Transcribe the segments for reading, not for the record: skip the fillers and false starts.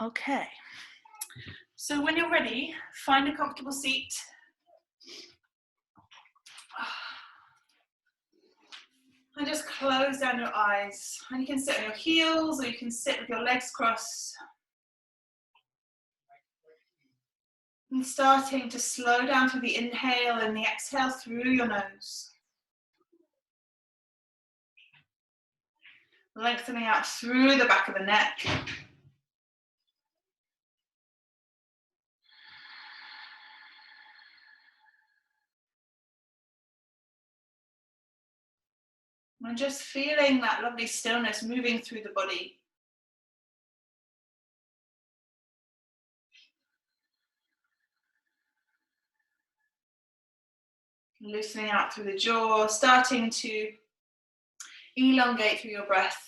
Okay, so when you're ready, find a comfortable seat. And just close down your eyes. And you can sit on your heels or you can sit with your legs crossed. And starting to slow down through the inhale and the exhale through your nose. Lengthening out through the back of the neck. And just feeling that lovely stillness moving through the body. Loosening out through the jaw, starting to elongate through your breath.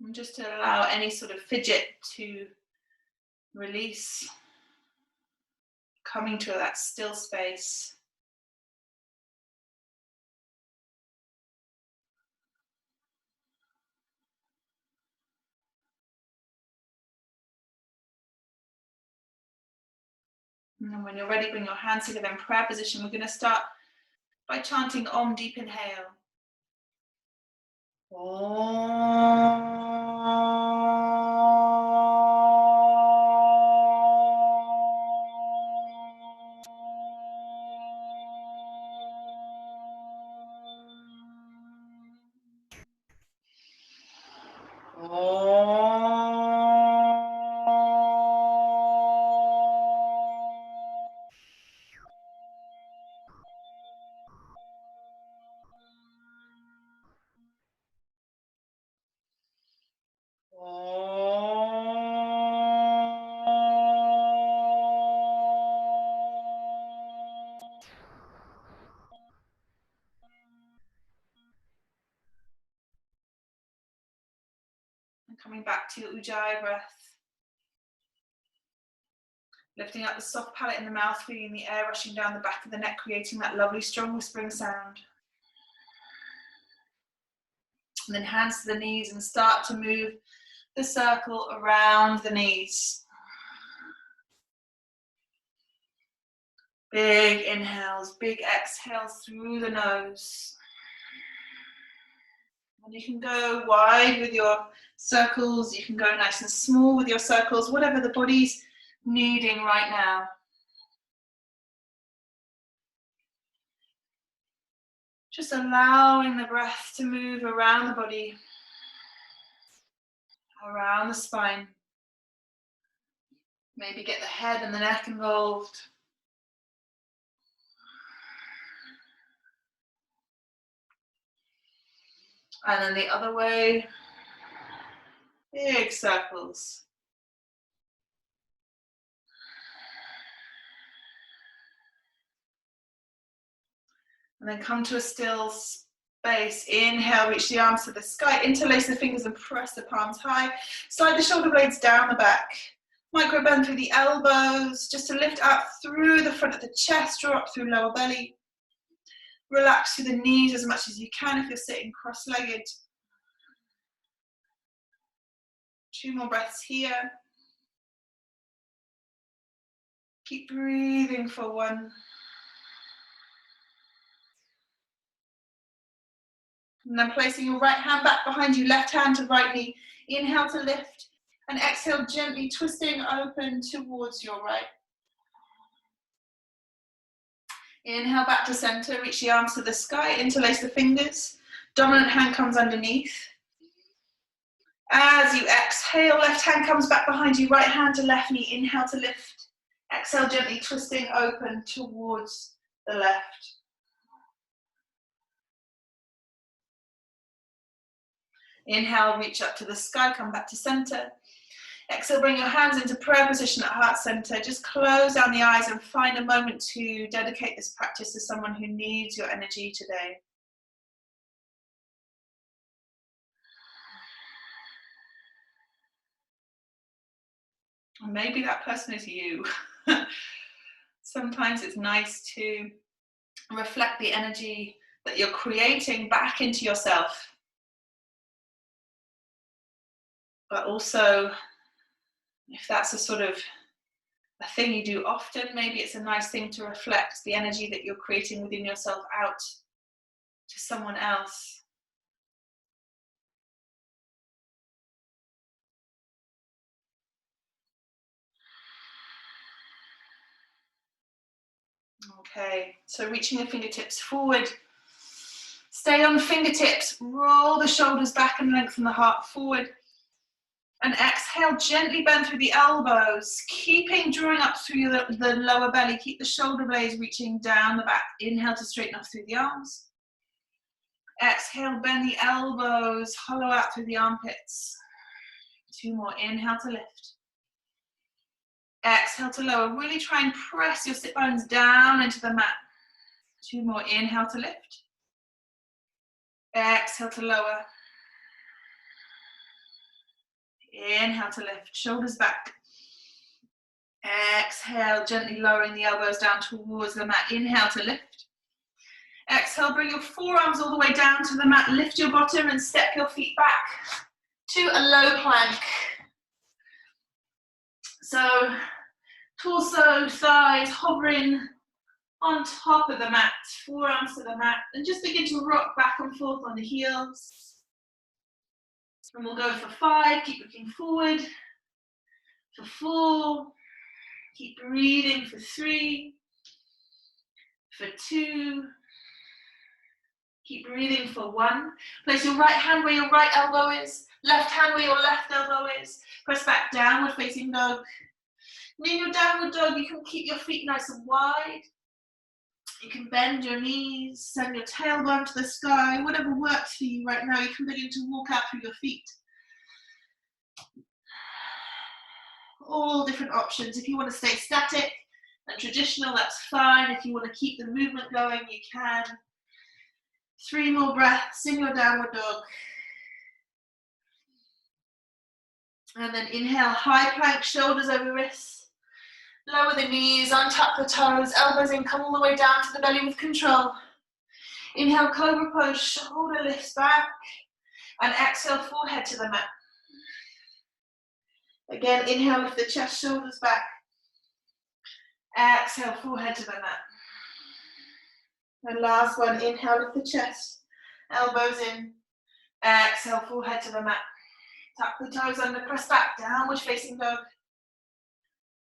And just to allow any sort of fidget to release, coming to that still space. And then when you're ready, bring your hands together in prayer position. We're going to start by chanting Om, deep inhale. And coming back to your Ujjayi breath. Lifting up the soft palate in the mouth, feeling the air rushing down the back of the neck, creating that lovely strong whispering sound. And then hands to the knees and start to move the circle around the knees. Big inhales, big exhales through the nose. And you can go wide with your circles, you can go nice and small with your circles, whatever the body's needing right now. Just allowing the breath to move around the body, around the spine. Maybe get the head and the neck involved. And then the other way, big circles. And then come to a still space. Inhale, reach the arms to the sky, interlace the fingers and press the palms high. Slide the shoulder blades down the back. Micro bend through the elbows, just to lift up through the front of the chest, draw up through lower belly. Relax through the knees as much as you can if you're sitting cross-legged. 2 more breaths here. Keep breathing for 1. And then placing your right hand back behind you, left hand to right knee. Inhale to lift and exhale, gently twisting open towards your right. Inhale back to center, reach the arms to the sky, interlace the fingers. Dominant hand comes underneath. As you exhale, left hand comes back behind you, right hand to left knee. Inhale to lift. Exhale, gently twisting open towards the left. Inhale, reach up to the sky, come back to center. Exhale, bring your hands into prayer position at heart center. Just close down the eyes and find a moment to dedicate this practice to someone who needs your energy today. Or maybe that person is you. Sometimes it's nice to reflect the energy that you're creating back into yourself. But also, if that's a sort of a thing you do often, maybe it's a nice thing to reflect the energy that you're creating within yourself out to someone else. Okay, so reaching the fingertips forward. Stay on the fingertips, roll the shoulders back and lengthen the heart forward. And exhale, gently bend through the elbows, drawing up through the lower belly. Keep the shoulder blades reaching down the back. Inhale to straighten up through the arms. Exhale, bend the elbows, hollow out through the armpits. 2 more, inhale to lift. Exhale to lower. Really try and press your sit bones down into the mat. 2 more, inhale to lift. Exhale to lower. Inhale to lift, shoulders back. Exhale, gently lowering the elbows down towards the mat. Inhale to lift. Exhale, bring your forearms all the way down to the mat. Lift your bottom and step your feet back to a low plank. So, torso, thighs hovering on top of the mat, forearms to the mat, and just begin to rock back and forth on the heels. And we'll go for 5, keep looking forward. For 4, keep breathing. For 3, for 2, keep breathing. For 1, place your right hand where your right elbow is, left hand where your left elbow is. Press back, downward facing dog. And in your downward dog, you can keep your feet nice and wide. You can bend your knees, send your tailbone to the sky, whatever works for you right now. You can begin to walk out through your feet. All different options. If you want to stay static and traditional, that's fine. If you want to keep the movement going, you can. 3 more breaths in your downward dog. And then inhale, high plank, shoulders over wrists. Lower the knees, untuck the toes, elbows in, come all the way down to the belly with control. Inhale, Cobra Pose, shoulder lifts back. And exhale, forehead to the mat. Again, inhale, lift the chest, shoulders back. Exhale, forehead to the mat. And last one, inhale, lift the chest, elbows in. Exhale, forehead to the mat. Tuck the toes under, press back, downward facing dog.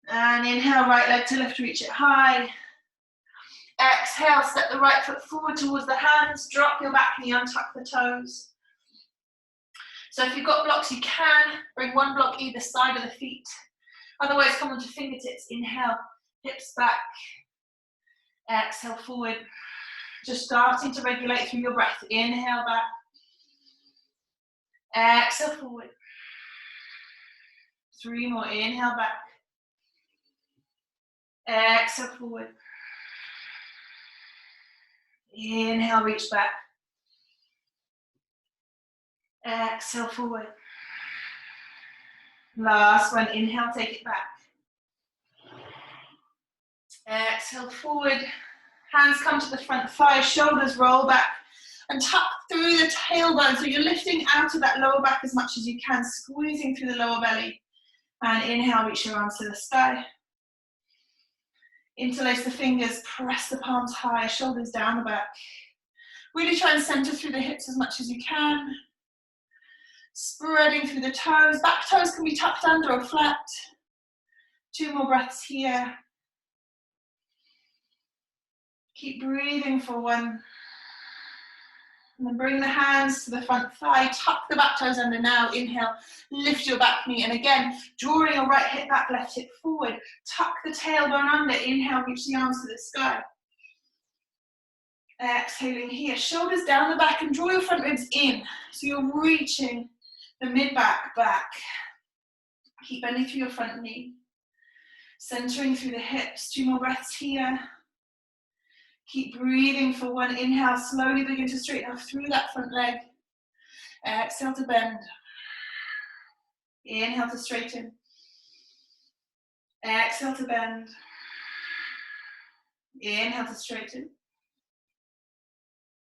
And inhale, right leg to lift, reach it high. Exhale, step the right foot forward towards the hands, drop your back knee, untuck the toes. So if you've got blocks, you can bring 1 block either side of the feet. Otherwise, come onto fingertips, inhale, hips back. Exhale, forward. Just starting to regulate through your breath. Inhale back. Exhale, forward. 3 more, inhale back. Exhale, forward. Inhale, reach back. Exhale, forward. Last one, inhale, take it back. Exhale, forward. Hands come to the front thigh, shoulders roll back. And tuck through the tailbone. So you're lifting out of that lower back as much as you can, squeezing through the lower belly. And inhale, reach your arms to the sky. Interlace the fingers, press the palms high, shoulders down the back. Really try and center through the hips as much as you can. Spreading through the toes. Back toes can be tucked under or flat. 2 more breaths here. Keep breathing for 1. And then bring the hands to the front thigh, tuck the back toes under now. Inhale, lift your back knee. And again, drawing your right hip back, left hip forward. Tuck the tailbone under. Inhale, reach the arms to the sky. Exhaling here, shoulders down the back and draw your front ribs in. So you're reaching the mid-back back. Keep bending through your front knee. Centering through the hips. 2 more breaths here. Keep breathing for 1. Inhale, slowly begin to straighten up through that front leg. Exhale to bend. Inhale to straighten. Exhale to bend. Inhale to straighten.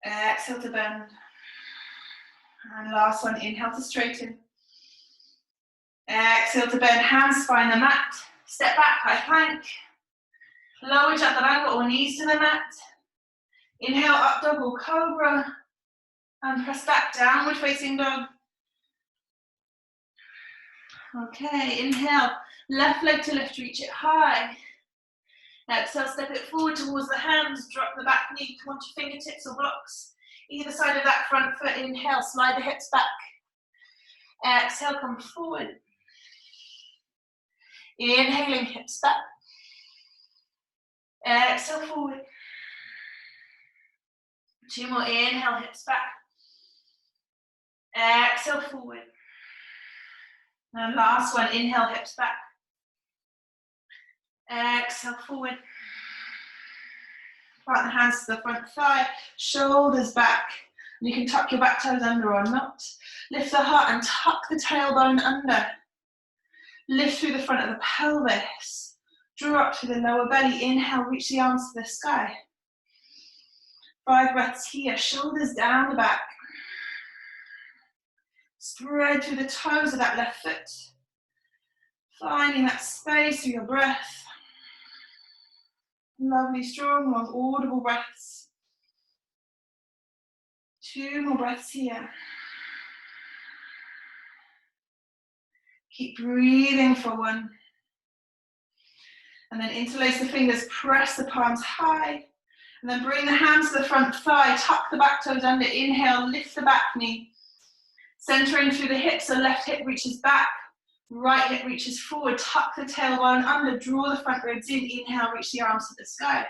Exhale to bend. And last one, inhale to straighten. Exhale to bend, hands find the mat. Step back, high plank. Lower chaturanga or knees to the mat. Inhale, up dog or cobra. And press back, downward facing dog. Okay, inhale, left leg to lift, reach it high. Exhale, step it forward towards the hands, drop the back knee onto fingertips or blocks. Either side of that front foot, inhale, slide the hips back. Exhale, come forward. Inhaling, hips back. Exhale, forward. Two more, inhale, hips back. Exhale, forward. And last one, inhale, hips back. Exhale, forward. Plant the hands to the front thigh, shoulders back. You can tuck your back toes under or not. Lift the heart and tuck the tailbone under. Lift through the front of the pelvis. Draw up through the lower belly. Inhale, reach the arms to the sky. 5 breaths here, shoulders down the back. Spread through the toes of that left foot. Finding that space through your breath. Lovely, strong, long, audible breaths. 2 more breaths here. Keep breathing for 1. And then interlace the fingers, press the palms high. And then bring the hands to the front thigh, tuck the back toes under. Inhale, lift the back knee. Centering through the hips, the left hip reaches back. Right hip reaches forward, tuck the tailbone under, draw the front ribs in. Inhale, reach the arms to the sky.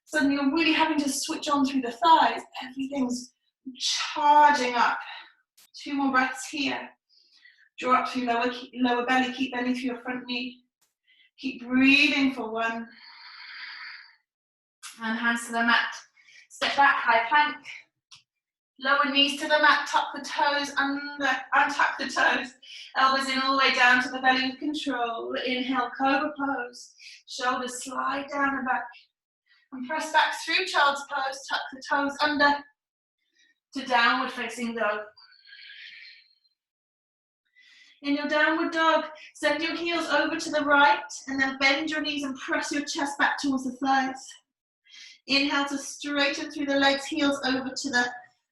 Suddenly you're really having to switch on through the thighs. Everything's charging up. 2 more breaths here. Draw up through lower belly, keep belly through your front knee. Keep breathing for 1. And hands to the mat. Step back, high plank. Lower knees to the mat, tuck the toes under, untuck the toes. Elbows in all the way down to the belly with control. Inhale, Cobra Pose. Shoulders slide down and back. And press back through Child's Pose, tuck the toes under to downward facing dog. In your downward dog, send your heels over to the right and then bend your knees and press your chest back towards the thighs. Inhale to straighten through the legs, heels over to the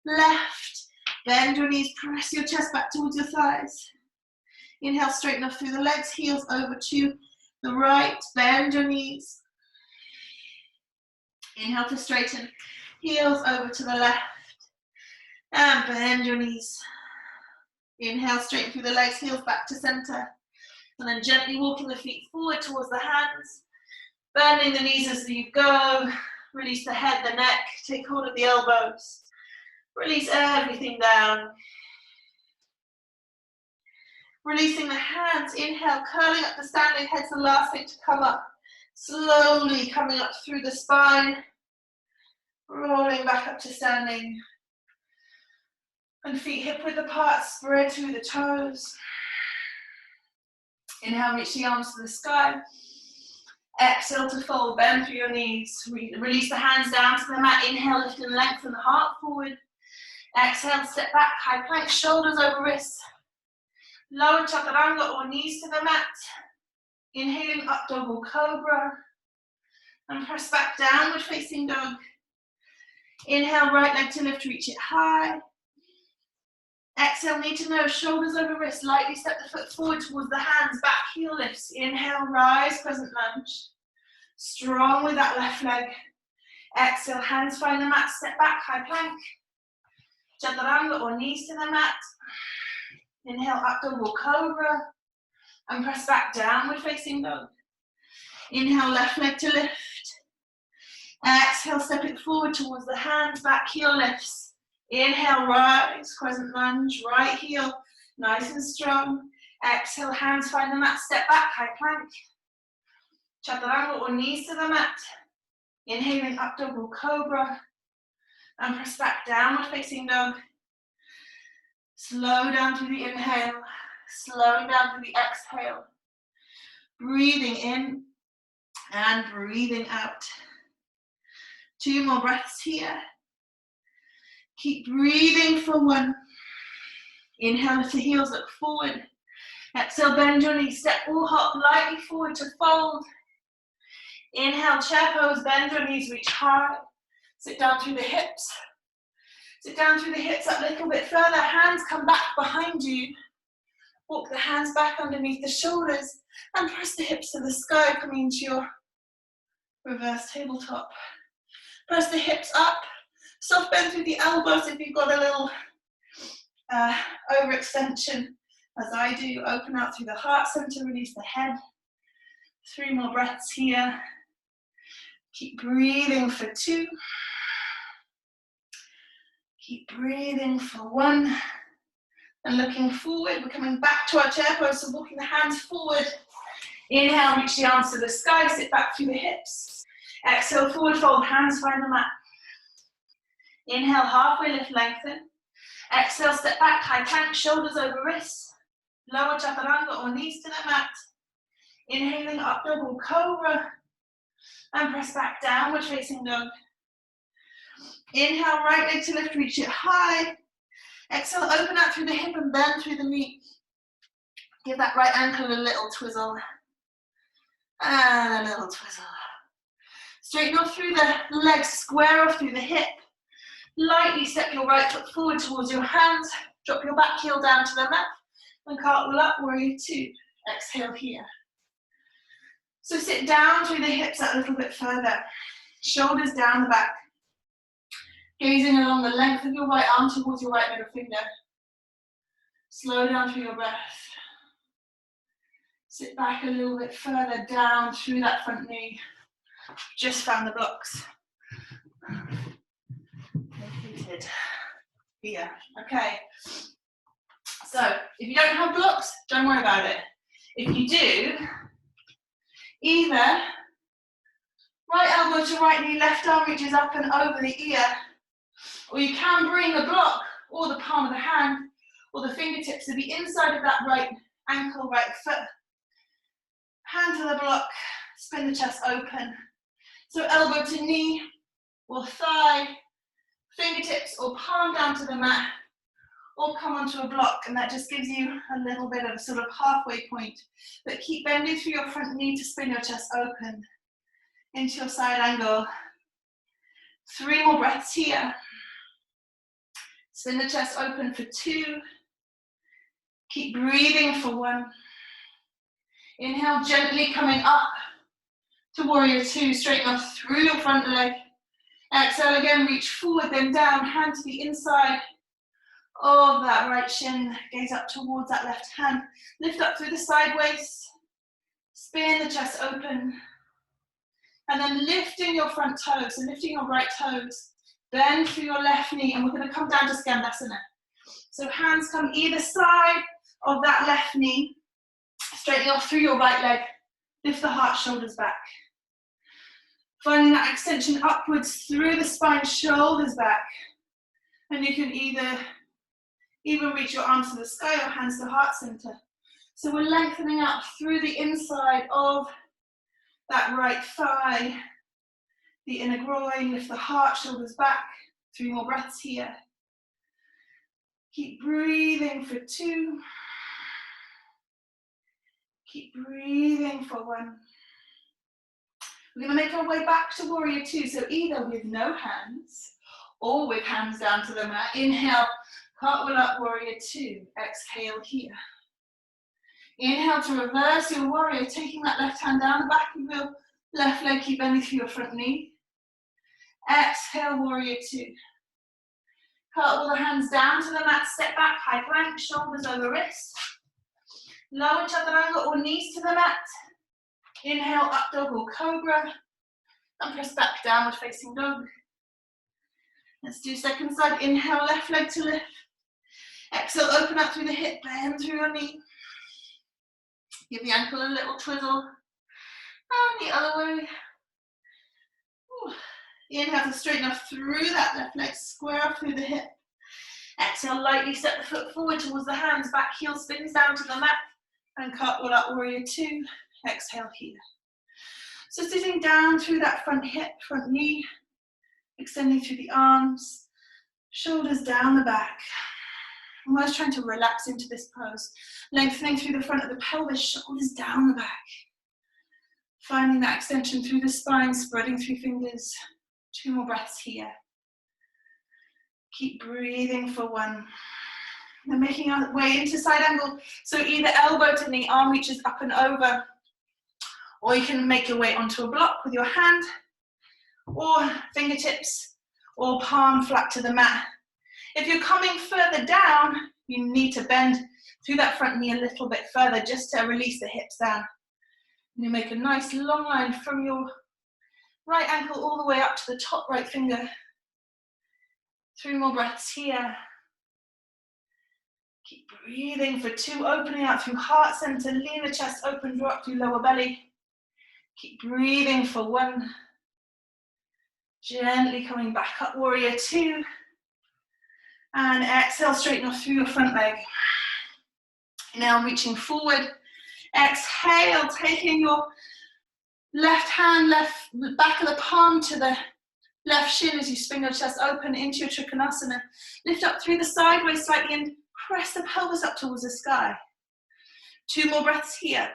left. Bend your knees, press your chest back towards your thighs. Inhale, straighten up through the legs, heels over to the right. Bend your knees. Inhale to straighten, heels over to the left. And bend your knees. Inhale, straighten through the legs, heels back to center. And then gently walking the feet forward towards the hands. Bending the knees as you go. Release the head, the neck, take hold of the elbows. Release everything down. Releasing the hands, inhale, curling up the standing head's the last thing to come up. Slowly coming up through the spine. Rolling back up to standing. And feet hip width apart, spread through the toes. Inhale, reach the arms to the sky. Exhale to fold, bend through your knees. Release the hands down to the mat. Inhale, lift and lengthen the heart forward. Exhale, step back, high plank, shoulders over wrists. Lower chaturanga or knees to the mat. Inhaling, up dog or cobra. And press back, downward facing dog. Inhale, right leg to lift, reach it high. Exhale, knee to nose, shoulders over wrist. Lightly step the foot forward towards the hands, back heel lifts. Inhale, rise, crescent lunge. Strong with that left leg. Exhale, hands find the mat, step back, high plank. Chaturanga or knees to the mat. Inhale, up dog or cobra. And press back, downward facing dog. Inhale, left leg to lift. Exhale, step it forward towards the hands, back heel lifts. Inhale, rise, crescent lunge, right heel, nice and strong. Exhale, hands find the mat, step back, high plank. Chaturanga or knees to the mat. Inhaling, up dog or cobra. And press back, downward facing dog. Slow down through the inhale, slowing down through the exhale. Breathing in and breathing out. 2 more breaths here. Keep breathing for 1. Inhale, lift the heels, look forward. Exhale, bend your knees, step or hop lightly forward to fold. Inhale, chair pose, bend your knees, reach high. Sit down through the hips. Sit down through the hips a little bit further. Hands come back behind you. Walk the hands back underneath the shoulders and press the hips to the sky, coming into your reverse tabletop. Press the hips up. Soft bend through the elbows if you've got a little overextension. As I do, open out through the heart center, release the head. 3 more breaths here. Keep breathing for 2. Keep breathing for 1. And looking forward, we're coming back to our chair pose, so walking the hands forward. Inhale, reach the arms to the sky, sit back through the hips. Exhale, forward fold, hands find the mat. Inhale, halfway lift, lengthen. Exhale, step back, high plank, shoulders over wrists. Lower chaturanga or knees to the mat. Inhaling up, double cobra. And press back, downward facing dog. Inhale, right leg to lift, reach it high. Exhale, open out through the hip and bend through the knee. Give that right ankle a little twizzle. And a little twizzle. Straighten off through the legs, square off through the hip. Lightly step your right foot forward towards your hands. Drop your back heel down to the mat. And cartwheel up, warrior 2. Exhale here. So sit down through the hips a little bit further. Shoulders down the back. Gazing along the length of your right arm towards your right middle finger. Slow down through your breath. Sit back a little bit further down through that front knee. Just found the blocks. Completed. Here. Okay. So, if you don't have blocks, don't worry about it. If you do, either right elbow to right knee, left arm reaches up and over the ear, or you can bring the block or the palm of the hand or the fingertips to the inside of that right ankle, right foot. Hand to the block, spin the chest open. So elbow to knee or thigh, fingertips or palm down to the mat, or come onto a block, and that just gives you a little bit of a sort of halfway point. But keep bending through your front knee to spin your chest open into your side angle. 3 more breaths here. Spin the chest open for 2. Keep breathing for 1. Inhale, gently coming up to warrior 2. Straighten off through your front leg. Exhale again, reach forward, then down, hand to the inside of that right shin. Gaze up towards that left hand. Lift up through the sideways. Spin the chest open. And then lifting your front toes, so lifting your right toes. Bend through your left knee, and we're going to come down to Skandasana. So hands come either side of that left knee. Straightening off through your right leg. Lift the heart, shoulders back. Finding that extension upwards through the spine, shoulders back. And you can either even reach your arms to the sky or hands to heart center. So we're lengthening out through the inside of that right thigh, the inner groin, lift the heart, shoulders back. 3 more breaths here. Keep breathing for 2. Keep breathing for 1. We're going to make our way back to warrior 2, so either with no hands or with hands down to the mat. Inhale, cartwheel up, warrior 2. Exhale here. Inhale to reverse your warrior, taking that left hand down the back of your left leg, keep bending through your front knee. Exhale, warrior 2. Cartwheel the hands down to the mat, step back, high plank, shoulders over wrists. Lower chaturanga or knees to the mat. Inhale, up dog or cobra. And press back, downward facing dog. Let's do second side. Inhale, left leg to lift. Exhale, open up through the hip, bend through your knee. Give the ankle a little twizzle. And the other way. Ooh. Inhale to straighten off through that left leg, square off through the hip. Exhale, lightly step the foot forward towards the hands, back heel spins down to the mat. And cartwheel up, warrior 2. Exhale here. So sitting down through that front hip, front knee, extending through the arms, Shoulders down the back. Almost trying to relax into this pose. Lengthening through the front of the pelvis, shoulders down the back. Finding that extension through the spine, spreading through fingers. 2 more breaths here. Keep breathing for 1. And making our way into side angle. So either elbow to knee, arm reaches up and over, or you can make your way onto a block with your hand, or fingertips, or palm flat to the mat. If you're coming further down, you need to bend through that front knee a little bit further just to release the hips down. And you make a nice long line from your right ankle all the way up to the top right finger. 3 more breaths here. Keep breathing for 2, opening out through heart center, lean the chest open, drop through lower belly. Keep breathing for 1. Gently coming back up, warrior 2. And exhale, straighten off through your front leg. Now reaching forward. Exhale, taking your left hand, back of the palm to the left shin as you spin your chest open into your Trikonasana. Lift up through the sideways slightly and press the pelvis up towards the sky. 2 more breaths here.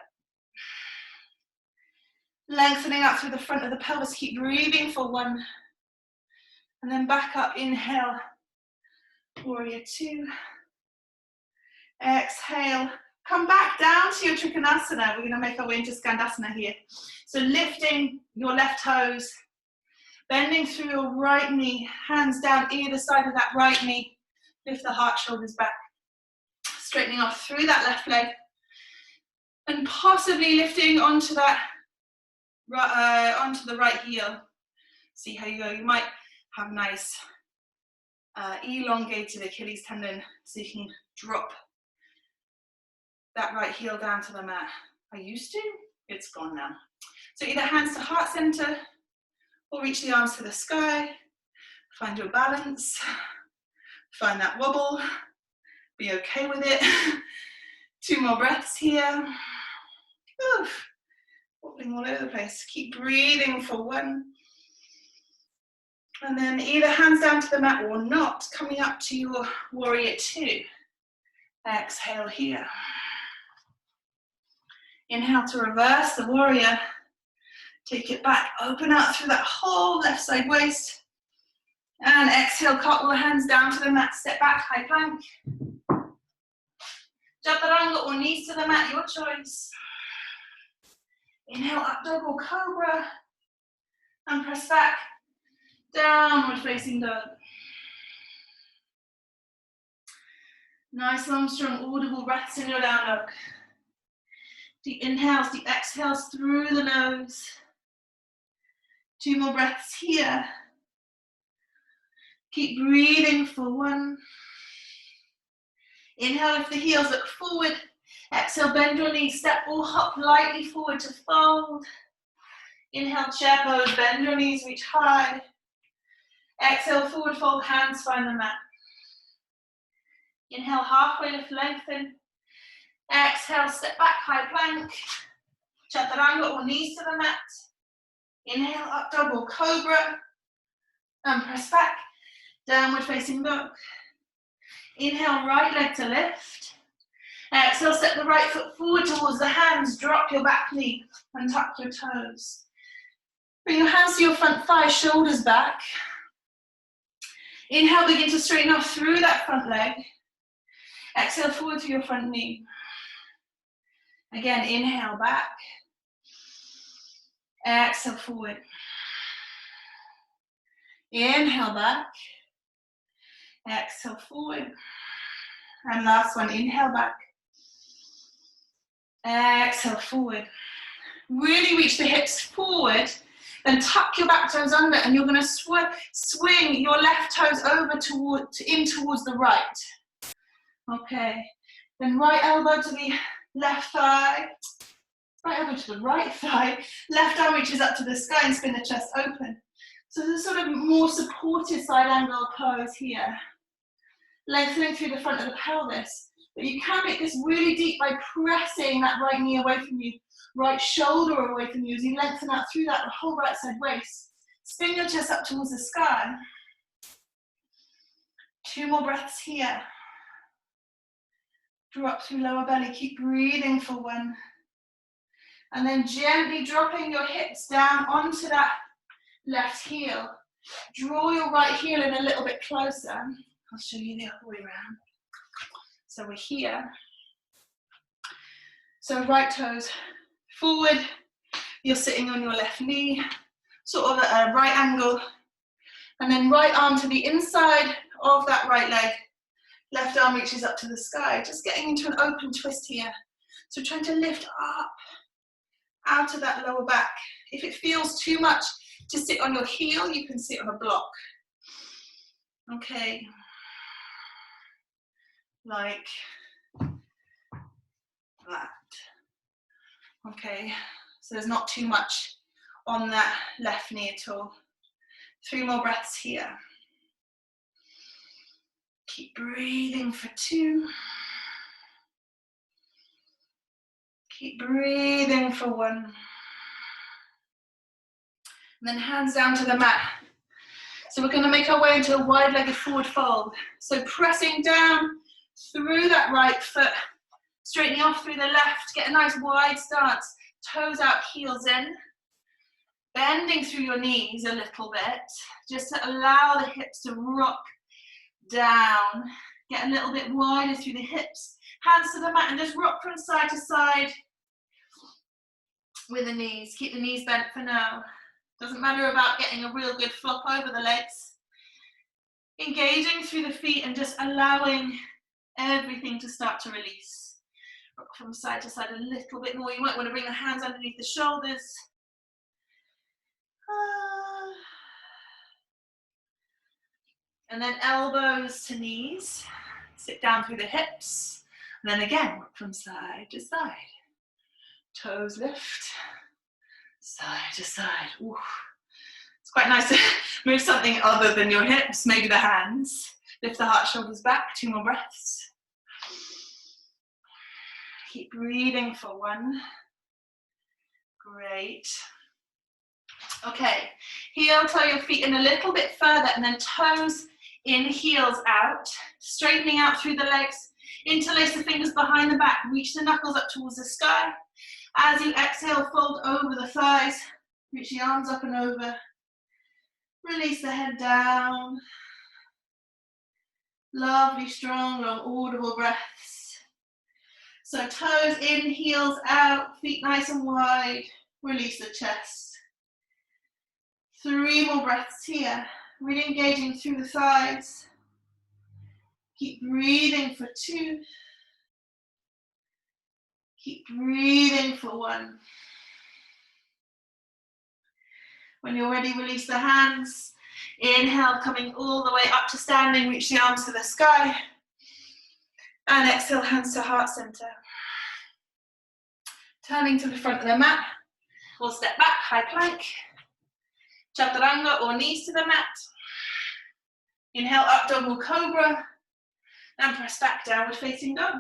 Lengthening up through the front of the pelvis. Keep breathing for 1. And then back up, inhale. Warrior 2. Exhale. Come back down to your Trikonasana. We're going to make our way into Skandasana here. So lifting your left toes. Bending through your right knee. Hands down either side of that right knee. Lift the heart, shoulders back. Straightening off through that left leg. And possibly lifting onto that onto the right heel. See how you go. You might have nice elongated Achilles tendon, so you can drop that right heel down to the mat. I used to, it's gone now. So either hands to heart center or reach the arms to the sky. Find your balance. Find that wobble. Be okay with it. 2 more breaths here. Oof. Wobbling all over the place. Keep breathing for 1. And then either hands down to the mat or not, coming up to your warrior 2. Exhale here. Inhale to reverse the warrior. Take it back, open out through that whole left side waist. And exhale, cartwheel the hands down to the mat, step back, high plank. Chaturanga or knees to the mat, your choice. Inhale, up dog or cobra. And press back, downward facing dog. Nice, long, strong, audible breaths in your down dog. Deep inhales, deep exhales through the nose. 2 more breaths here. Keep breathing for 1. Inhale, lift the heels, look forward. Exhale, bend your knees, step or hop lightly forward to fold. Inhale, chair pose, bend your knees, reach high. Exhale, forward fold, hands find the mat. Inhale, halfway lift, lengthen. Exhale, step back, high plank. Chaturanga or knees to the mat. Inhale, up dog or cobra. And press back, downward facing dog. Inhale, right leg to lift. Exhale, step the right foot forward towards the hands. Drop your back knee and tuck your toes. Bring your hands to your front thigh, shoulders back. Inhale, begin to straighten off through that front leg. Exhale, forward to your front knee. Again, inhale, back. Exhale, forward. Inhale, back. Exhale, forward. And last one, inhale, back. Exhale, forward. Really reach the hips forward, then tuck your back toes under, and you're going to swing your left toes over towards the right. Okay, then right elbow to the left thigh, right elbow to the right thigh, left arm reaches up to the sky and spin the chest open. So this is sort of more supported side angle pose here. Lengthening through the front of the pelvis. But you can make this really deep by pressing that right knee away from you, right shoulder away from you as you lengthen out through that whole right side waist. Spin your chest up towards the sky. 2 more breaths here. Drop through lower belly, keep breathing for 1. And then gently dropping your hips down onto that left heel. Draw your right heel in a little bit closer. I'll show you the other way around. So we're here. So right toes forward. You're sitting on your left knee, sort of at a right angle. And then right arm to the inside of that right leg. Left arm reaches up to the sky. Just getting into an open twist here. So trying to lift up out of that lower back. If it feels too much to sit on your heel, you can sit on a block. Okay. Like that. Okay. So there's not too much on that left knee at all. 3 more breaths here. Keep breathing for 2. Keep breathing for 1. And then hands down to the mat. So we're going to make our way into a wide-legged forward fold. So pressing down through that right foot, straightening off through the left, get a nice wide stance. Toes out, heels in. Bending through your knees a little bit, just to allow the hips to rock down. Get a little bit wider through the hips. Hands to the mat and just rock from side to side with the knees. Keep the knees bent for now. Doesn't matter about getting a real good flop over the legs. Engaging through the feet and just allowing everything to start to release. Rock from side to side a little bit more. You might want to bring the hands underneath the shoulders. And then elbows to knees. Sit down through the hips. And then again, rock from side to side. Toes lift. Side to side. Ooh. It's quite nice to move something other than your hips, maybe the hands. Lift the heart, shoulders back. 2 more breaths. Keep breathing for 1. Great. Okay, heel, toe your feet in a little bit further and then toes in, heels out. Straightening out through the legs. Interlace the fingers behind the back. Reach the knuckles up towards the sky. As you exhale, fold over the thighs. Reach the arms up and over. Release the head down. Lovely, strong, long, audible breaths. So toes in, heels out, feet nice and wide. Release the chest. 3 more breaths here. Really engaging through the thighs. Keep breathing for 2. Keep breathing for 1. When you're ready, release the hands. Inhale, coming all the way up to standing. Reach the arms to the sky. And exhale, hands to heart center. Turning to the front of the mat. We'll step back, high plank. Chaturanga or knees to the mat. Inhale, up downward cobra. And press back, downward facing dog.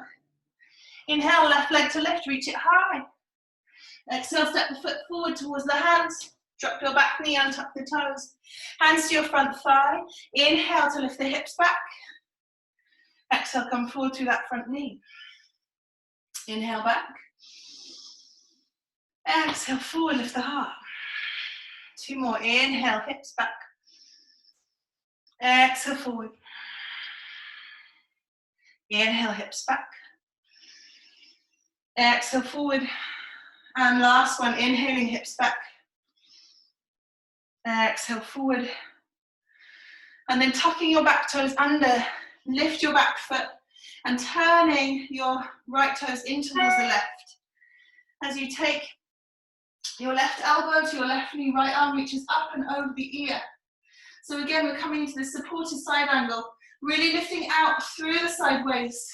Inhale, left leg to lift, reach it high. Exhale, step the foot forward towards the hands. Drop your back knee, untuck the toes. Hands to your front thigh. Inhale to lift the hips back. Exhale, come forward through that front knee. Inhale back. Exhale, forward, lift the heart. 2 more. Inhale, hips back. Exhale, forward. Inhale, hips back. Exhale, forward. And last one, inhaling, hips back. Exhale, forward. And then tucking your back toes under. Lift your back foot and turning your right toes in towards the left. As you take your left elbow to your left knee, right arm reaches up and over the ear. So again, we're coming into this supported side angle, really lifting out through the sideways,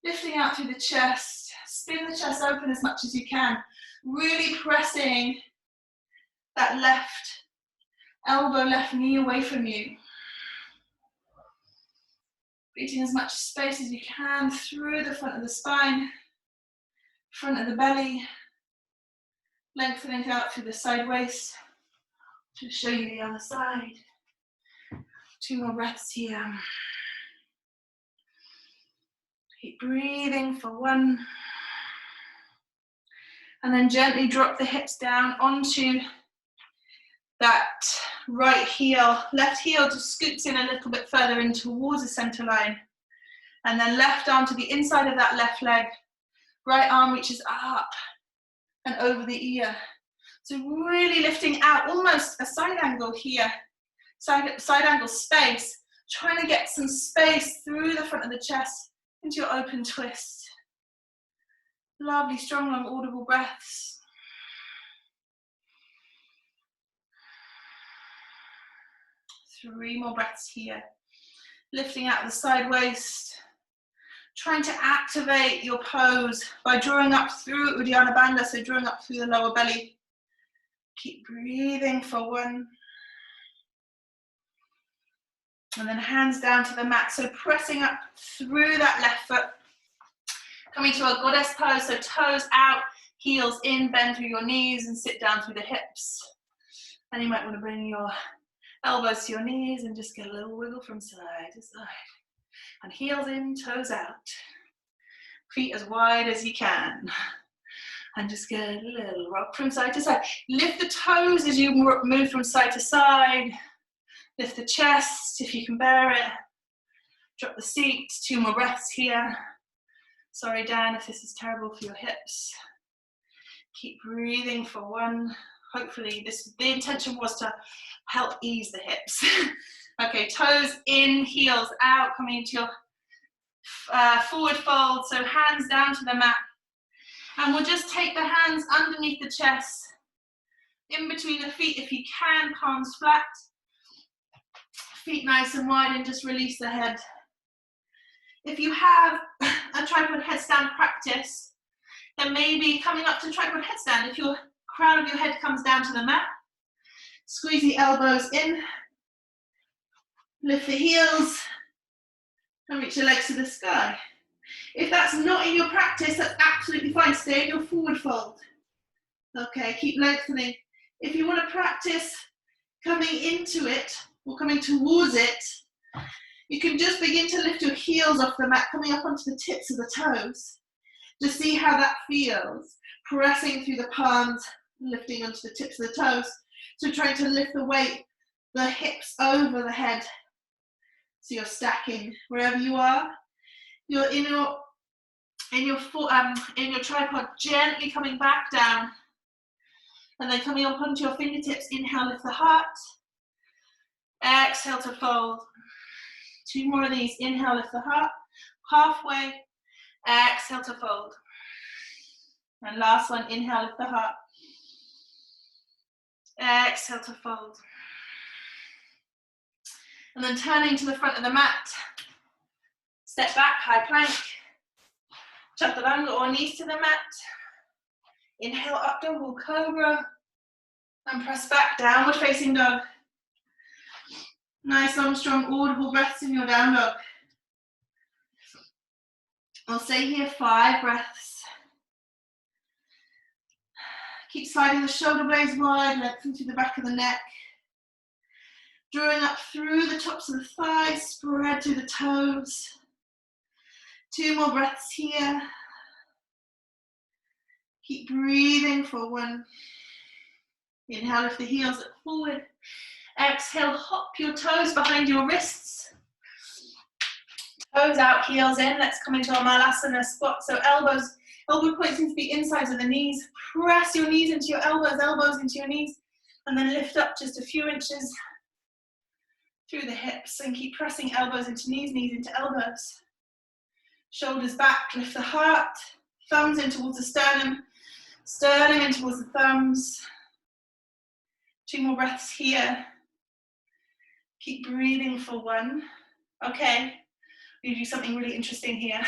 lifting out through the chest, spin the chest open as much as you can, really pressing that left elbow, left knee away from you. Creating as much space as you can through the front of the spine, front of the belly, lengthening out through the side waist. To show you the other side. 2 more breaths here. Keep breathing for 1. And then gently drop the hips down onto that right heel. Left heel just scoops in a little bit further in towards the center line. And then left arm to the inside of that left leg. Right arm reaches up and over the ear. So really lifting out, almost a side angle here. Side angle space. Trying to get some space through the front of the chest into your open twist. Lovely, strong, long, audible breaths. Three more breaths here. Lifting out the side waist. Trying to activate your pose by drawing up through Uddiyana Bandha, so drawing up through the lower belly. Keep breathing for 1. And then hands down to the mat, so pressing up through that left foot. Coming to our goddess pose, so toes out, heels in, bend through your knees and sit down through the hips. And you might want to bring your elbows to your knees and just get a little wiggle from side to side. And heels in, toes out. Feet as wide as you can. And just get a little rock from side to side. Lift the toes as you move from side to side. Lift the chest if you can bear it. Drop the seat. 2 more breaths here. Sorry, Dan, if this is terrible for your hips. Keep breathing for 1. Hopefully, the intention was to help ease the hips. Okay, toes in, heels out, coming into your forward fold. So hands down to the mat. And we'll just take the hands underneath the chest, in between the feet if you can, palms flat. Feet nice and wide, and just release the head. If you have a tripod headstand practice, then maybe coming up to tripod headstand, if your crown of your head comes down to the mat, squeeze the elbows in, lift the heels, and reach the legs to the sky. If that's not in your practice, that's absolutely fine. Stay in your forward fold. Okay, keep lengthening. If you want to practice coming into it, or coming towards it, you can just begin to lift your heels off the mat, coming up onto the tips of the toes. Just see how that feels. Pressing through the palms, lifting onto the tips of the toes. So trying to lift the weight, the hips over the head. So you're stacking wherever you are. You're in your tripod, gently coming back down. And then coming up onto your fingertips, inhale, lift the heart. Exhale to fold. 2 more of these. Inhale, lift the heart. Halfway. Exhale to fold. And last one. Inhale, lift the heart. Exhale to fold. And then turning to the front of the mat. Step back, high plank. Chaturanga or knees to the mat. Inhale, up dog or cobra. And press back, downward facing dog. Nice, long, strong, audible breaths in your down dog. I'll stay here 5 breaths. Keep sliding the shoulder blades wide, lengthen through the back of the neck. Drawing up through the tops of the thighs, spread through the toes. 2 more breaths here. Keep breathing for 1. Inhale, lift the heels up forward. Exhale, hop your toes behind your wrists. Toes out, heels in. Let's come into our Malasana squat. So elbow points into the insides of the knees. Press your knees into your elbows into your knees. And then lift up just a few inches through the hips. And keep pressing elbows into knees, knees into elbows. Shoulders back, lift the heart. Thumbs in towards the sternum. Sternum in towards the thumbs. 2 more breaths here. Keep breathing for 1. Okay, we do something really interesting here.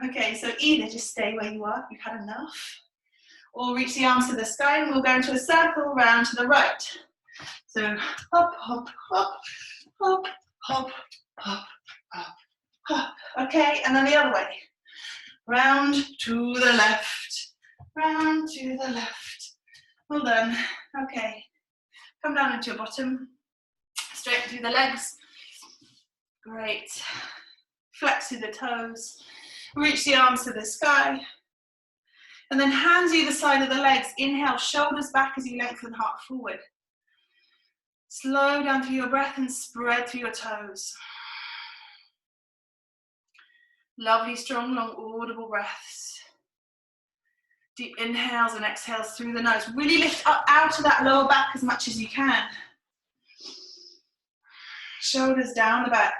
Okay, so either just stay where you are, you've had enough, or reach the arms to the sky, and we'll go into a circle round to the right. So hop, hop, hop, hop, hop, hop, hop, hop. Okay, and then the other way. Round to the left, round to the left. Well done. Okay, come down into your bottom. Straighten through the legs. Great. Flex through the toes. Reach the arms to the sky. And then hands either side of the legs. Inhale, shoulders back as you lengthen heart forward. Slow down through your breath and spread through your toes. Lovely, strong, long, audible breaths. Deep inhales and exhales through the nose. Really lift up out of that lower back as much as you can. Shoulders down the back.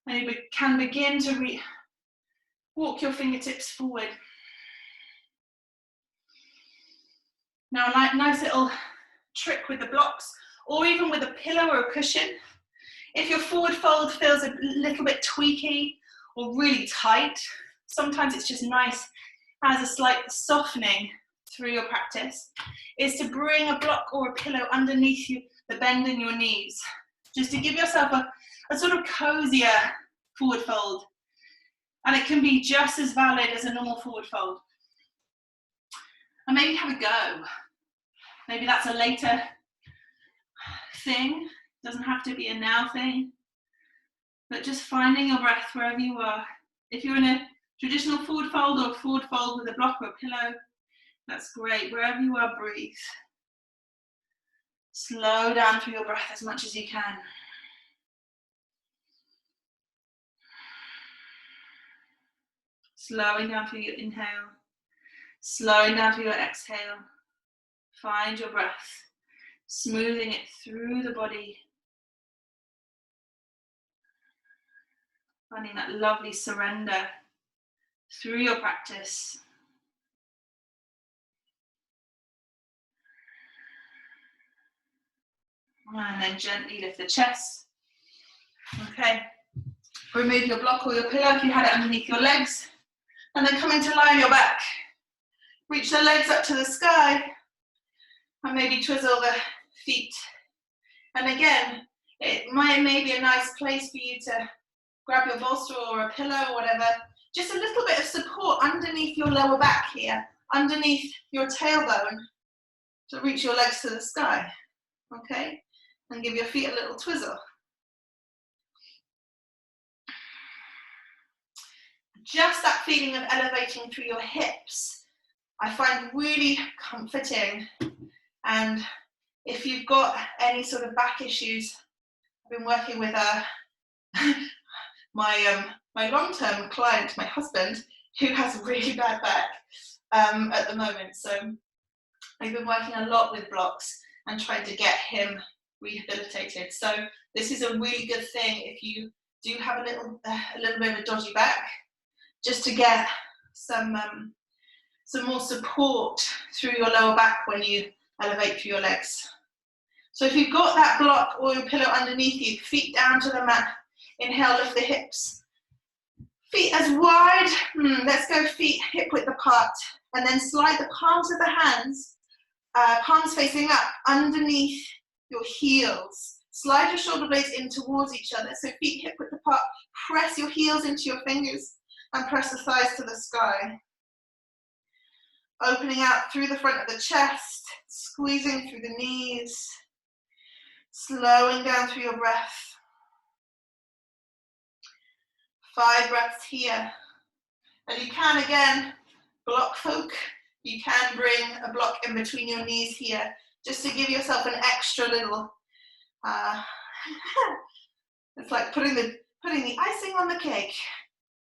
And you can begin to walk your fingertips forward. Now, a nice little trick with the blocks, or even with a pillow or a cushion. If your forward fold feels a little bit tweaky or really tight, sometimes it's just nice as a slight softening through your practice, is to bring a block or a pillow underneath you, the bend in your knees, just to give yourself a sort of cozier forward fold. And it can be just as valid as a normal forward fold. And maybe have a go. Maybe that's a later thing. Doesn't have to be a now thing. But just finding your breath wherever you are. If you're in a traditional forward fold or a forward fold with a block or a pillow, that's great. Wherever you are, breathe. Slow down through your breath as much as you can. Slowing down through your inhale. Slowing down through your exhale. Find your breath. Smoothing it through the body. Finding that lovely surrender through your practice. And then gently lift the chest. Okay. Remove your block or your pillow if you had it underneath your legs. And then come into lie on your back. Reach the legs up to the sky. And maybe twizzle the feet. And again, it may be a nice place for you to grab your bolster or a pillow or whatever. Just a little bit of support underneath your lower back here, underneath your tailbone, to reach your legs to the sky. Okay? And give your feet a little twizzle. Just that feeling of elevating through your hips, I find really comforting. And if you've got any sort of back issues, I've been working with my long-term client, my husband, who has really bad back at the moment. So I've been working a lot with blocks and trying to get him rehabilitated. So this is a really good thing if you do have a little bit of a dodgy back, just to get some more support through your lower back when you elevate through your legs. So if you've got that block or your pillow underneath you, feet down to the mat. Inhale, lift the hips. Feet as wide. Let's go feet hip width apart. And then slide the palms of the hands, palms facing up, underneath your heels. Slide your shoulder blades in towards each other. So feet hip width apart. Press your heels into your fingers and press the thighs to the sky. Opening out through the front of the chest, squeezing through the knees, slowing down through your breath. 5 breaths here. And you can, again, block folk. You can bring a block in between your knees here, just to give yourself an extra little, it's like putting the icing on the cake,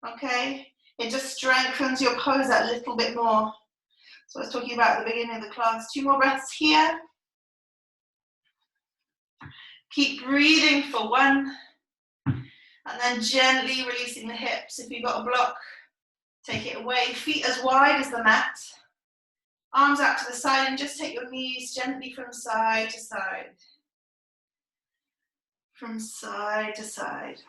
okay? It just strengthens your pose that little bit more. So I was talking about at the beginning of the class. 2 more breaths here. Keep breathing for 1. And then gently releasing the hips. If you've got a block, take it away. Feet as wide as the mat. Arms out to the side and just take your knees gently from side to side. From side to side.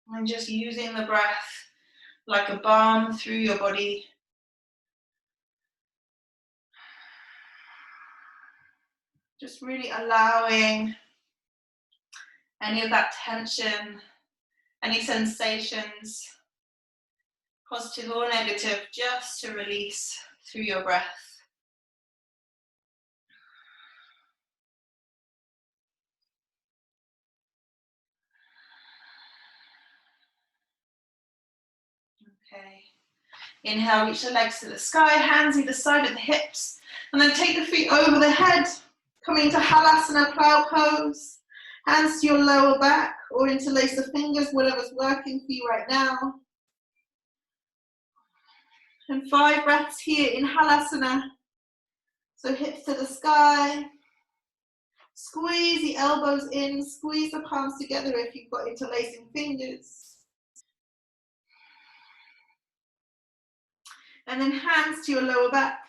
And just using the breath like a balm through your body. Just really allowing any of that tension, any sensations, positive or negative, just to release through your breath. Inhale, reach the legs to the sky, hands either side of the hips, and then take the feet over the head, coming to Halasana, plow pose. Hands to your lower back or interlace the fingers, whatever's working for you right now. And 5 breaths here in Halasana. So hips to the sky. Squeeze the elbows in, squeeze the palms together if you've got interlacing fingers. And then hands to your lower back.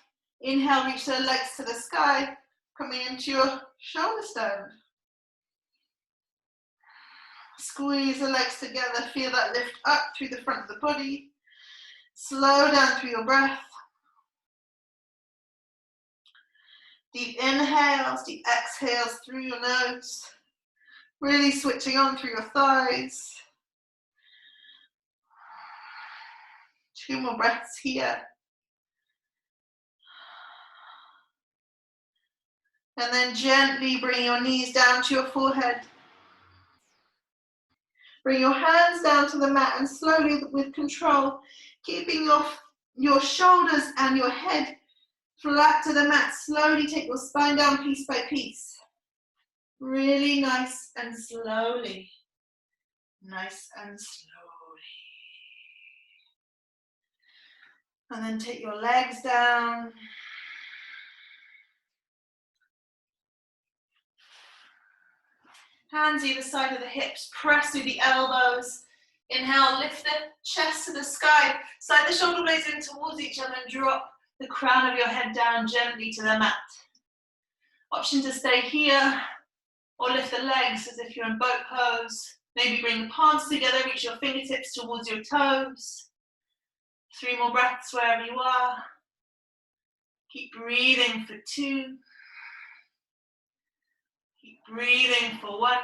Inhale, reach the legs to the sky, coming into your shoulder stand. Squeeze the legs together, feel that lift up through the front of the body. Slow down through your breath. Deep inhales, deep exhales through your nose. Really switching on through your thighs. 2 more breaths here. And then gently bring your knees down to your forehead. Bring your hands down to the mat and slowly with control, keeping your shoulders and your head flat to the mat. Slowly take your spine down piece by piece. Really nice and slowly. Nice and slowly. And then take your legs down. Hands either side of the hips, press through the elbows. Inhale, lift the chest to the sky. Slide the shoulder blades in towards each other and drop the crown of your head down gently to the mat. Option to stay here or lift the legs as if you're in boat pose. Maybe bring the palms together, reach your fingertips towards your toes. 3 more breaths wherever you are. Keep breathing for 2. Keep breathing for 1.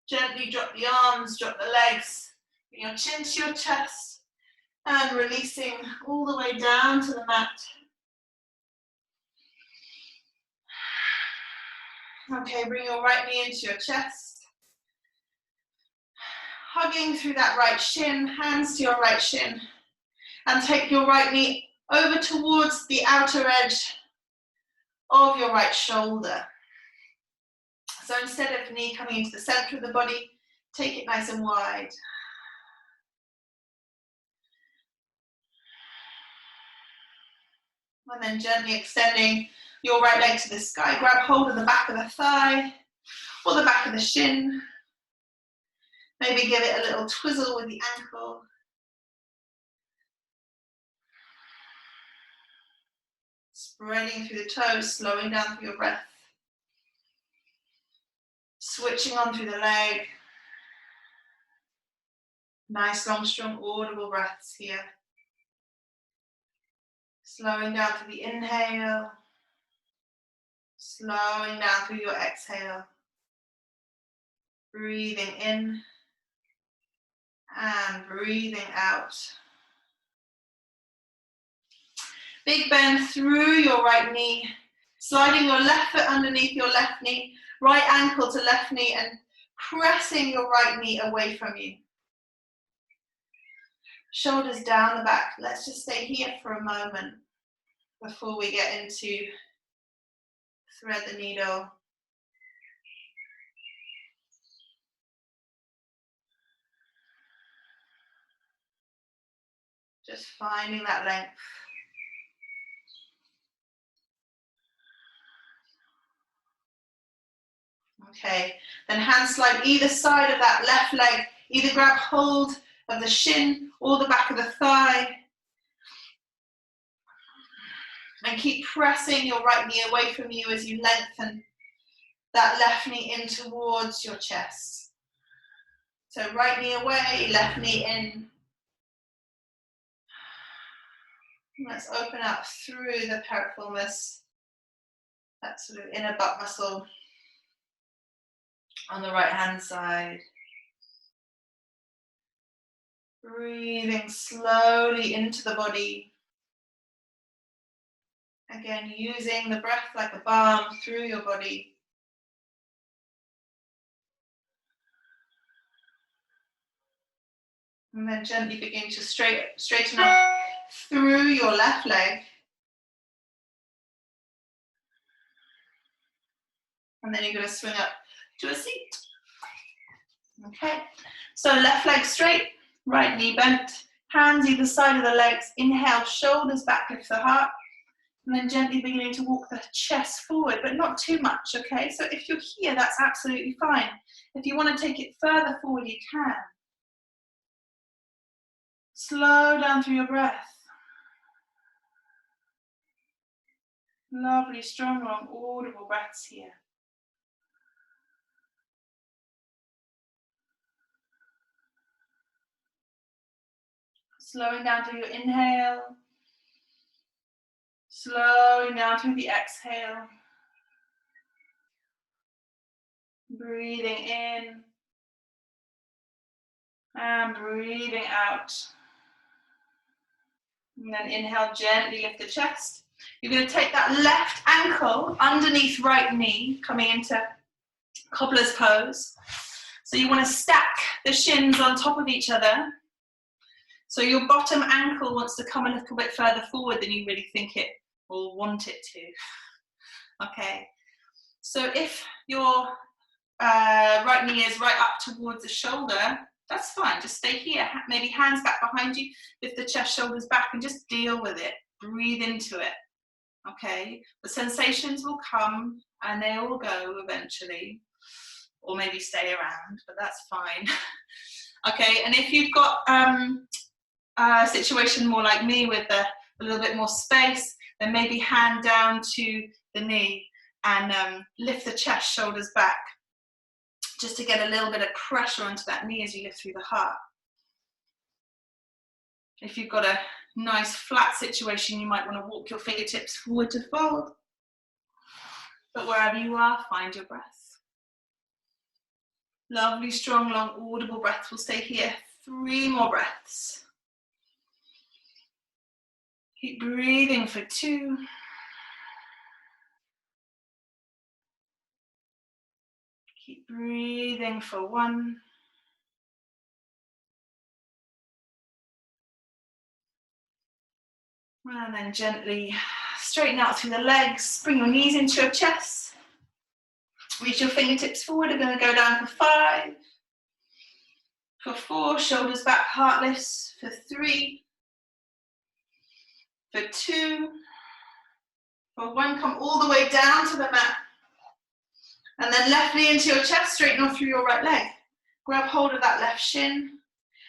Gently drop the arms, drop the legs. Bring your chin to your chest and releasing all the way down to the mat. Okay, bring your right knee into your chest. Hugging through that right shin, hands to your right shin. And take your right knee over towards the outer edge of your right shoulder. So instead of knee coming into the center of the body, take it nice and wide. And then gently extending your right leg to the sky. Grab hold of the back of the thigh or the back of the shin. Maybe give it a little twizzle with the ankle. Spreading through the toes, slowing down through your breath. Switching on through the leg. Nice, long, strong, audible breaths here. Slowing down through the inhale. Slowing down through your exhale. Breathing in and breathing out. Big bend through your right knee. Sliding your left foot underneath your left knee. Right ankle to left knee and pressing your right knee away from you. Shoulders down the back. Let's just stay here for a moment before we get into thread the needle. Just finding that length. Okay, then hand slide either side of that left leg. Either grab hold of the shin or the back of the thigh. And keep pressing your right knee away from you as you lengthen that left knee in towards your chest. So right knee away, left knee in. Let's open up through the piriformis, that sort of inner butt muscle on the right hand side. Breathing slowly into the body. Again, using the breath like a balm through your body. And then gently begin to straighten up through your left leg. And then you're going to swing up to a seat. Okay, so left leg straight, right knee bent, hands either side of the legs. Inhale, shoulders back, lift the heart. And then gently beginning to walk the chest forward, but not too much, okay? So if you're here, that's absolutely fine. If you want to take it further forward, you can. Slow down through your breath. Lovely, strong, long, audible breaths here. Slowing down through your inhale. Slowing down through the exhale. Breathing in. And breathing out. And then inhale, gently lift the chest. You're going to take that left ankle underneath right knee, coming into Cobblers Pose. So you want to stack the shins on top of each other. So your bottom ankle wants to come a little bit further forward than you really think it or want it to. Okay. So if your right knee is right up towards the shoulder, that's fine. Just stay here. Maybe hands back behind you. Lift the chest, shoulders back, and just deal with it. Breathe into it. Okay. The sensations will come and they will go eventually. Or maybe stay around, but that's fine. Okay, and if you've got a situation more like me with a little bit more space, then maybe hand down to the knee and lift the chest, shoulders back, just to get a little bit of pressure onto that knee as you lift through the heart. If you've got a nice flat situation, you might want to walk your fingertips forward to fold. But wherever you are, find your breath. Lovely, strong, long, audible breaths. We'll stay here. 3 more breaths. Keep breathing for 2. Keep breathing for 1. And then gently straighten out through the legs. Bring your knees into your chest. Reach your fingertips forward. We're going to go down for 5. For 4, shoulders back, heart lifts. For 3. For 2. For 1, come all the way down to the mat. And then left knee into your chest, straighten off through your right leg. Grab hold of that left shin.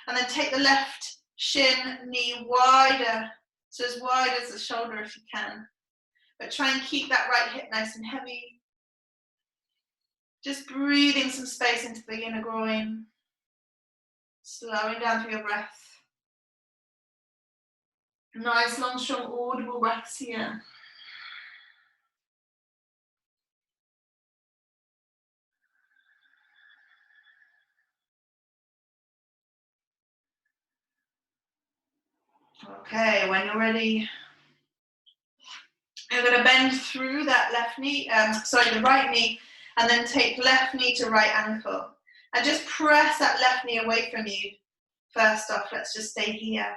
And then take the left shin, knee wider. So as wide as the shoulder if you can. But try and keep that right hip nice and heavy. Just breathing some space into the inner groin. Slowing down through your breath. Nice, long, strong, audible breaths here. Okay, when you're ready, you're going to bend through that left knee, the right knee, and then take left knee to right ankle. And just press that left knee away from you. First off, let's just stay here.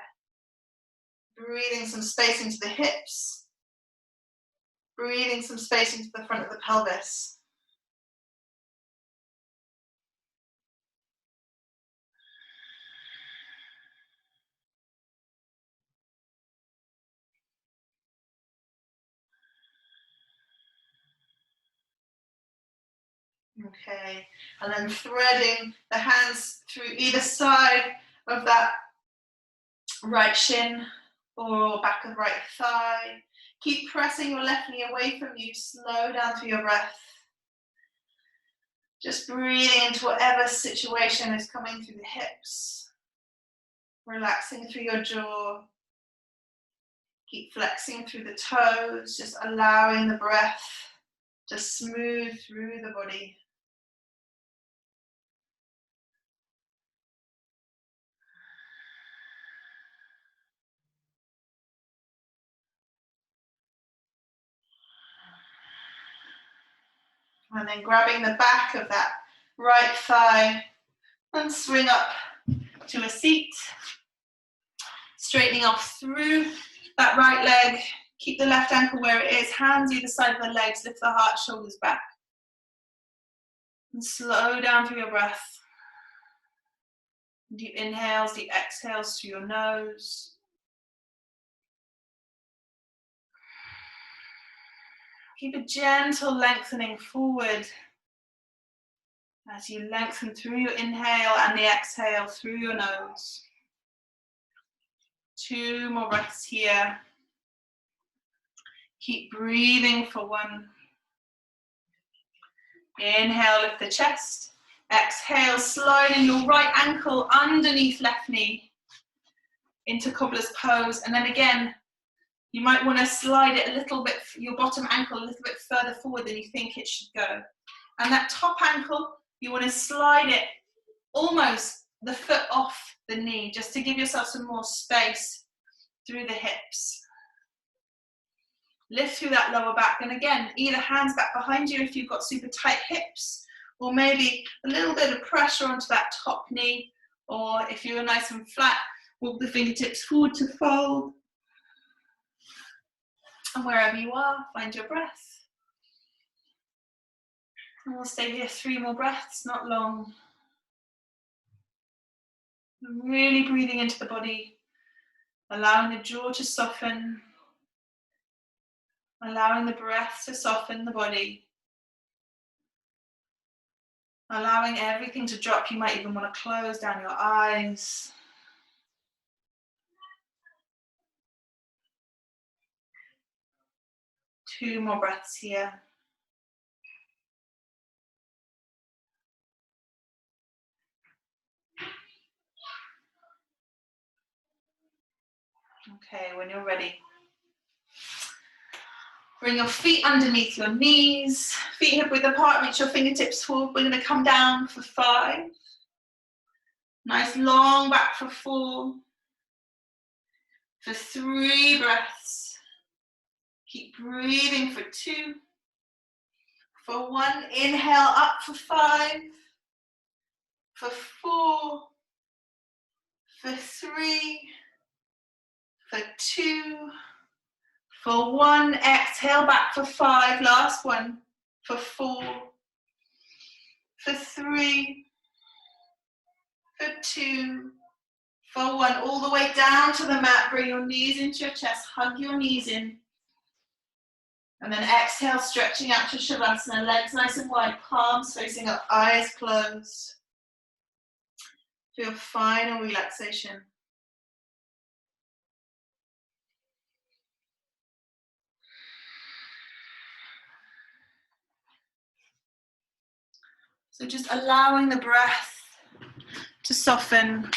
Breathing some space into the hips. Breathing some space into the front of the pelvis. Okay, and then threading the hands through either side of that right shin or back of right thigh. Keep pressing your left knee away from you. Slow down through your breath. Just breathing into whatever situation is coming through the hips. Relaxing through your jaw. Keep flexing through the toes, just allowing the breath to smooth through the body. And then grabbing the back of that right thigh and swing up to a seat. Straightening off through that right leg. Keep the left ankle where it is. Hands either side of the legs. Lift the heart, shoulders back. And slow down through your breath. Deep inhales, deep exhales through your nose. Keep a gentle lengthening forward as you lengthen through your inhale and the exhale through your nose. 2 more breaths here. Keep breathing for 1. Inhale, lift the chest. Exhale, sliding your right ankle underneath left knee into Cobblers Pose. And then again, you might want to slide it a little bit, your bottom ankle a little bit further forward than you think it should go. And that top ankle, you want to slide it almost the foot off the knee, just to give yourself some more space through the hips. Lift through that lower back, and again, either hands back behind you if you've got super tight hips, or maybe a little bit of pressure onto that top knee, or if you're nice and flat, walk the fingertips forward to fold. And wherever you are, find your breath. And we'll stay here 3 more breaths, not long. Really breathing into the body, allowing the jaw to soften, allowing the breath to soften the body, allowing everything to drop. You might even want to close down your eyes. Two more breaths here. Okay, when you're ready, bring your feet underneath your knees, feet hip width apart, reach your fingertips forward. We're going to come down for 5. Nice long back for 4. For 3 breaths. Keep breathing for 2. For 1, inhale up for 5. For 4. For 3. For 2. For 1, exhale back for 5, last one, for 4, for 3, for 2, for 1, all the way down to the mat. Bring your knees into your chest, hug your knees in, and then exhale, stretching out to Shavasana, legs nice and wide, palms facing up, eyes closed. Feel final relaxation. So just allowing the breath to soften,